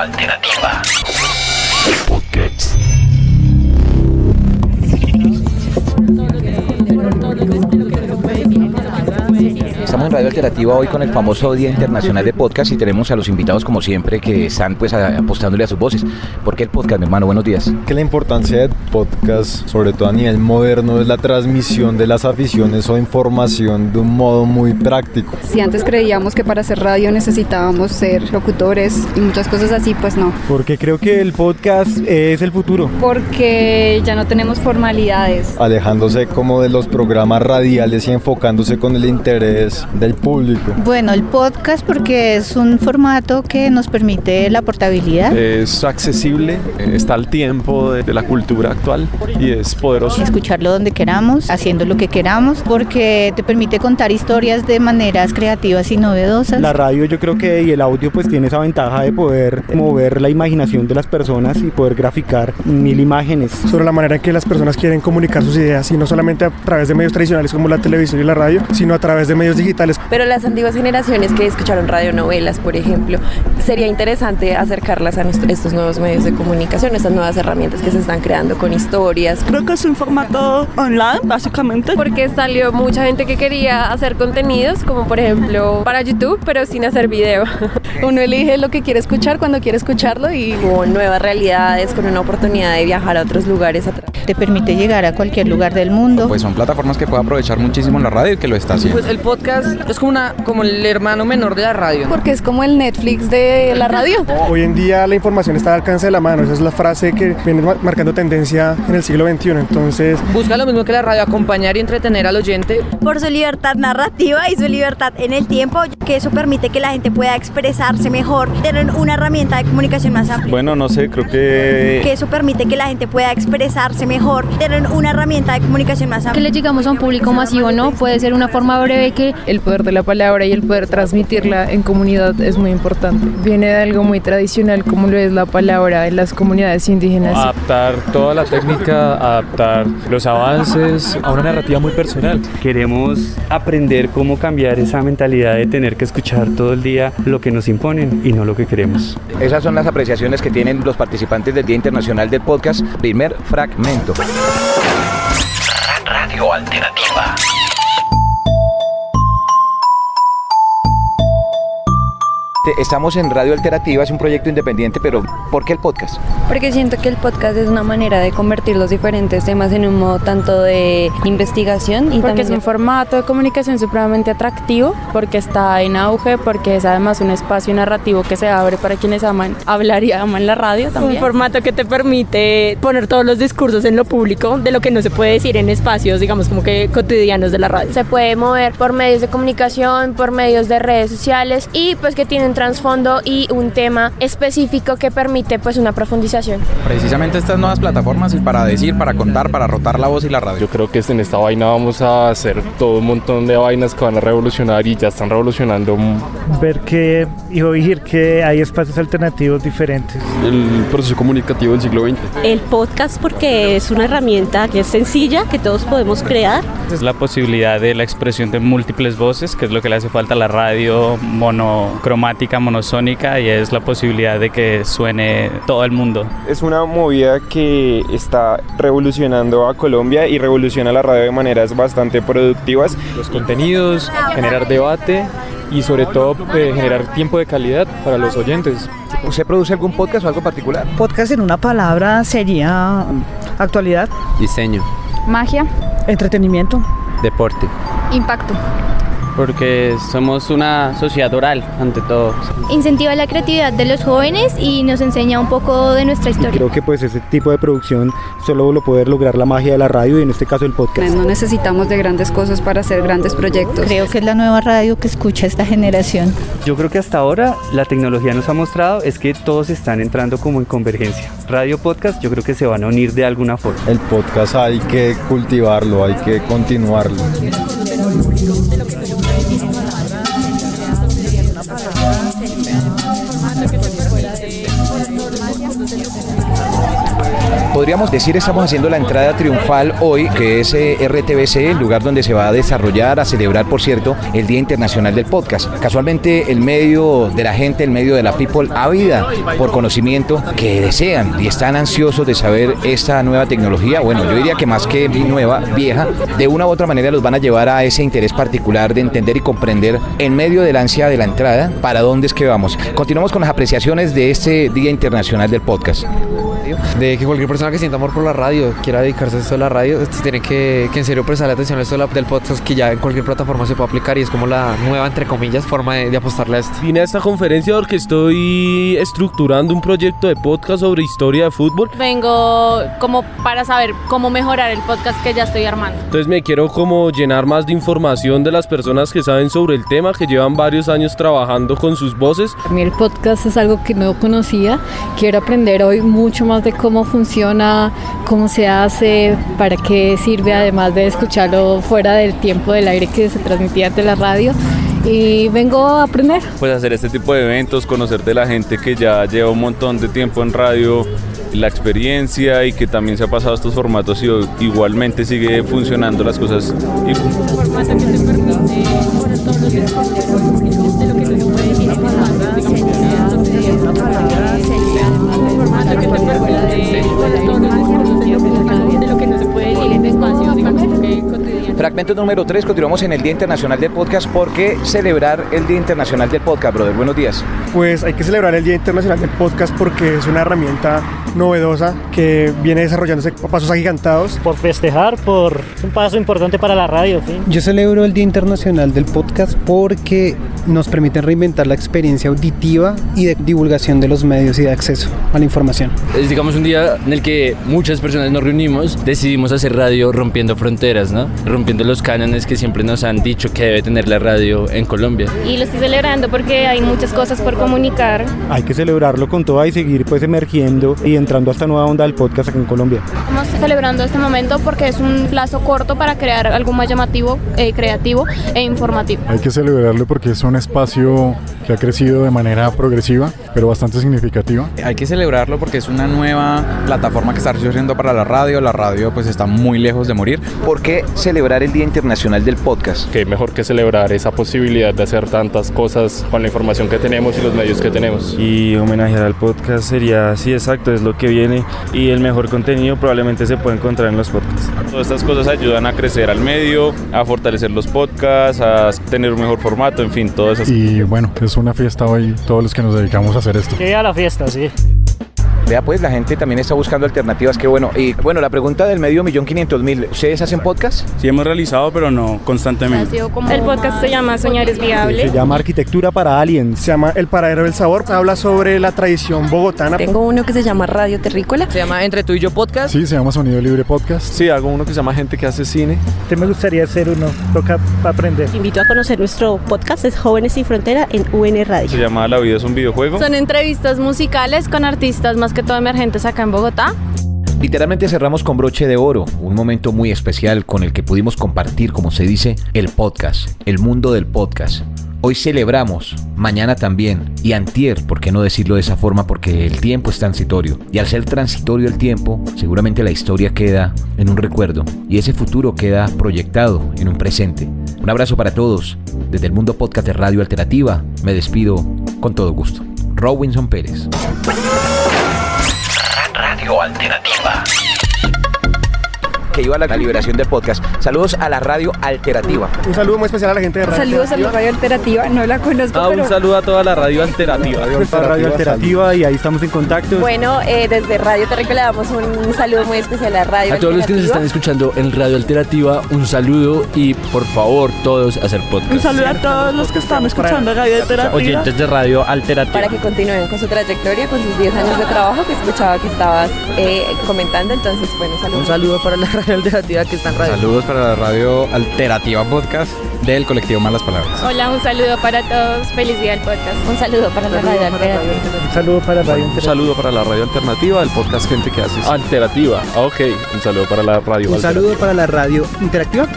Alternativa. Estamos en Radio Alternativa hoy con el famoso Día Internacional de Podcast y tenemos a los invitados como siempre que están pues apostándole a sus voces. ¿Por qué el podcast, mi hermano? Buenos días. Que la importancia del podcast, sobre todo a nivel moderno, es la transmisión de las aficiones o información de un modo muy práctico. Si antes creíamos que para hacer radio necesitábamos ser locutores y muchas cosas así, pues no. Porque creo que el podcast es el futuro. Porque ya no tenemos formalidades. Alejándose como de los programas radiales y enfocándose con el interés del público. Bueno, el podcast porque es un formato que nos permite la portabilidad. Es accesible, está al tiempo de la cultura actual y es poderoso. Escucharlo donde queramos, haciendo lo que queramos, porque te permite contar historias de maneras creativas y novedosas. La radio yo creo que y el audio pues tiene esa ventaja de poder mover la imaginación de las personas y poder graficar 1000 imágenes. Sobre la manera en que las personas quieren comunicar sus ideas y no solamente a través de medios tradicionales como la televisión y la radio, sino a través de medios digitales. Pero las antiguas generaciones que escucharon radionovelas, por ejemplo, sería interesante acercarlas a estos nuevos medios de comunicación, estas nuevas herramientas que se están creando con historias. Creo que es un formato online, básicamente. Porque salió mucha gente que quería hacer contenidos, como por ejemplo para YouTube, pero sin hacer video. Uno elige lo que quiere escuchar cuando quiere escucharlo y con nuevas realidades, con una oportunidad de viajar a otros lugares. Te permite llegar a cualquier lugar del mundo. Pues son plataformas que puede aprovechar muchísimo en la radio y que lo está haciendo. Pues el podcast es como el hermano menor de la radio. Porque es como el Netflix de la radio. Hoy en día la información está al alcance de la mano. Esa es la frase que viene marcando tendencia en el siglo XXI. Entonces, busca lo mismo que la radio, acompañar y entretener al oyente. Por su libertad narrativa y su libertad en el tiempo, que eso permite que la gente pueda expresarse mejor, tener una herramienta de comunicación más amplia. Bueno, no sé, creo que eso permite que la gente pueda expresarse mejor, tener una herramienta de comunicación más amplia. Que le llegamos a un público masivo, ¿no? Puede ser una forma breve que el poder de la palabra y el poder transmitirla en comunidad es muy importante. Viene de algo muy tradicional como lo es la palabra en las comunidades indígenas. Adaptar toda la técnica, adaptar los avances a una narrativa muy personal. Queremos aprender cómo cambiar esa mentalidad de tener que escuchar todo el día lo que nos imponen y no lo que queremos. Esas son las apreciaciones que tienen los participantes del Día Internacional del Podcast. Primer fragmento. Radio Alternativa. Estamos en Radio Alternativa, es un proyecto independiente, pero ¿por qué el podcast? Porque siento que el podcast es una manera de convertir los diferentes temas en un modo tanto de investigación y porque es un formato de comunicación supremamente atractivo, porque está en auge, porque es además un espacio narrativo que se abre para quienes aman hablar y aman la radio también. Un formato que te permite poner todos los discursos en lo público de lo que no se puede decir en espacios, digamos, como que cotidianos de la radio. Se puede mover por medios de comunicación, por medios de redes sociales y pues que tienen trasfondo y un tema específico que permite pues una profundización. Precisamente estas nuevas plataformas y para decir, para contar, para rotar la voz y la radio. Yo creo que en esta vaina vamos a hacer todo un montón de vainas que van a revolucionar y ya están revolucionando. Ver que y oír que hay espacios alternativos diferentes. El proceso comunicativo del siglo XX. El podcast porque es una herramienta que es sencilla, que todos podemos crear. Es la posibilidad de la expresión de múltiples voces, que es lo que le hace falta a la radio monocromática, monosónica, y es la posibilidad de que suene todo el mundo. Es una movida que está revolucionando a Colombia y revoluciona la radio de maneras bastante productivas. Los contenidos, generar debate y sobre todo generar tiempo de calidad para los oyentes. ¿Usted produce algún podcast o algo particular? Podcast en una palabra sería actualidad, Diseño, Magia, entretenimiento, deporte. impacto. Porque somos una sociedad oral, ante todo. Incentiva la creatividad de los jóvenes y nos enseña un poco de nuestra historia. Creo que pues ese tipo de producción solo lo puede lograr la magia de la radio y en este caso el podcast. No necesitamos de grandes cosas para hacer grandes proyectos. Creo que es la nueva radio que escucha esta generación. Yo creo que hasta ahora la tecnología nos ha mostrado es que todos están entrando como en convergencia. Radio, podcast, yo creo que se van a unir de alguna forma. El podcast hay que cultivarlo, hay que continuarlo. podríamos decir estamos haciendo la entrada triunfal hoy, que es RTBC, el lugar donde se va a desarrollar, a celebrar, por cierto, el Día Internacional del Podcast. Casualmente, el medio de la gente, el medio de la people, ávida por conocimiento, que desean y están ansiosos de saber esta nueva tecnología. Bueno, yo diría que más que nueva, vieja, de una u otra manera los van a llevar a ese interés particular de entender y comprender en medio del ansia de la entrada para dónde es que vamos. Continuamos con las apreciaciones de este Día Internacional del Podcast. De que cualquier persona que sienta amor por la radio, quiera dedicarse a esto de la radio, tiene que en serio prestarle atención a esto del podcast, que ya en cualquier plataforma se puede aplicar y es como la nueva, entre comillas, forma de apostarle a esto. Vine a esta conferencia porque estoy estructurando un proyecto de podcast sobre historia de fútbol. Vengo como para saber cómo mejorar el podcast que ya estoy armando. Entonces me quiero como llenar más de información de las personas que saben sobre el tema, que llevan varios años trabajando con sus voces. A mí el podcast es algo que no conocía, quiero aprender hoy mucho más de cómo funciona, cómo se hace, para qué sirve, además de escucharlo fuera del tiempo del aire que se transmitía ante la radio. Y vengo a aprender. Pues hacer este tipo de eventos, conocer de la gente que ya lleva un montón de tiempo en radio, la experiencia y que también se ha pasado estos formatos y igualmente sigue funcionando las cosas. Fragmento número 3, continuamos en el Día Internacional del Podcast. ¿Por qué celebrar el Día Internacional del Podcast, brother? Buenos días. Pues hay que celebrar el Día Internacional del Podcast porque es una herramienta novedosa que viene desarrollándose a pasos agigantados. Por festejar, por un paso importante para la radio. ¿Sí? Yo celebro el Día Internacional del Podcast porque nos permite reinventar la experiencia auditiva y de divulgación de los medios y de acceso a la información. Es, digamos, un día en el que muchas personas nos reunimos, decidimos hacer radio rompiendo fronteras, ¿no? Rompiendo los cánones que siempre nos han dicho que debe tener la radio en Colombia. Y lo estoy celebrando porque hay muchas cosas por comunicar. Hay que celebrarlo con toda y seguir pues emergiendo y entrando a esta nueva onda del podcast aquí en Colombia. Estamos celebrando este momento porque es un plazo corto para crear algo más llamativo, creativo e informativo. Hay que celebrarlo porque es un espacio que ha crecido de manera progresiva, pero bastante significativa. Hay que celebrarlo porque es una nueva plataforma que está surgiendo para la radio. La radio pues está muy lejos de morir. ¿Por qué celebrar el Día Internacional del Podcast? Qué mejor que celebrar esa posibilidad de hacer tantas cosas con la información que tenemos y los medios que tenemos. Y homenajear al podcast sería, sí, exacto, es lo que viene, y el mejor contenido probablemente se puede encontrar en los podcasts. Todas estas cosas ayudan a crecer al medio, a fortalecer los podcasts, a tener un mejor formato, en fin, todas esas cosas. Y bueno, es una fiesta hoy, todos los que nos dedicamos a hacer esto. Que a la fiesta, sí. Vea pues, la gente también está buscando alternativas, qué bueno. Y bueno, la pregunta del 1.500.000, ¿ustedes hacen podcast? Sí, hemos realizado, pero no constantemente. El podcast se llama Soñar es Viable. Se llama Arquitectura para Aliens. Se llama El Paradero del Sabor. Habla sobre la tradición bogotana. Tengo uno que se llama Radio Terrícola. Se llama Entre tú y yo podcast. Sí, se llama Sonido Libre Podcast. Sí, hago uno que se llama Gente que hace cine. Me gustaría hacer uno, toca aprender. Invito a conocer nuestro podcast, es Jóvenes Sin Frontera en UN Radio. Se llama La Vida es un Videojuego. Son entrevistas musicales con artistas más que todo emergentes acá en Bogotá. Literalmente cerramos con broche de oro, un momento muy especial con el que pudimos compartir, como se dice, el podcast, el mundo del podcast. Hoy celebramos, mañana también, y antier, ¿por qué no decirlo de esa forma? Porque el tiempo es transitorio, y al ser transitorio el tiempo, seguramente la historia queda en un recuerdo, y ese futuro queda proyectado en un presente. Un abrazo para todos, desde el mundo podcast de Radio Alternativa, me despido con todo gusto. Robinson Pérez. Radio Alternativa. Que iba a la liberación del podcast. Saludos a la Radio Alternativa. Un saludo muy especial a la gente de Radio Saludos Alternativa. a la Radio Alternativa, no la conozco, pero... Un saludo a toda la Radio Alternativa. Radio Alternativa y ahí estamos en contacto. Bueno, desde Radio Terrícola le damos un saludo muy especial a Radio A todos los que nos están escuchando en Radio Alternativa, un saludo y por favor todos a hacer podcast. Un saludo a todos los que están escuchando Radio Alternativa. Oyentes de Radio Alternativa. Para que continúen con su trayectoria, con sus 10 años de trabajo que escuchaba que estabas comentando. Entonces, bueno, saludos. Un saludo para la Radio Alternativa que está en radio. Saludos para la Radio Alternativa Podcast. del colectivo Malas Palabras. Hola, un saludo para todos. Feliz día del podcast. Un saludo para la radio alternativa. Un saludo para Radio Un saludo para la radio alternativa, del podcast Gente que hace alternativa. Ok, un saludo para la radio. Un saludo para la radio interactiva.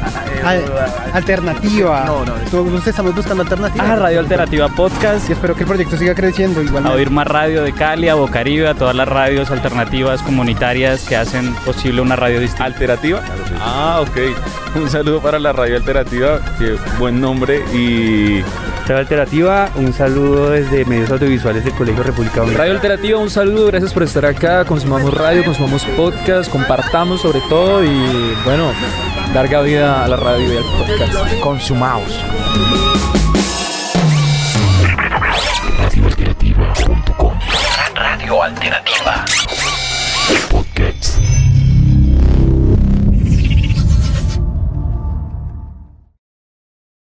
Alternativa. Todos estamos buscando alternativa. Radio Alternativa Podcast. Y espero que el proyecto siga creciendo igualmente. A oír más radio de Cali, a Bocaribe, a todas las radios alternativas comunitarias que hacen posible una radio distinta. ¿Alternativa? Ok. Un saludo para la radio alternativa, que buen nombre. Y Radio Alternativa, un saludo desde medios audiovisuales del Colegio República Dominicana. Radio Alternativa, un saludo, gracias por estar acá. Consumamos radio, consumamos podcast, compartamos sobre todo y bueno, larga vida a la radio y al podcast. Consumamos. radioalternativa.com Radio Alternativa.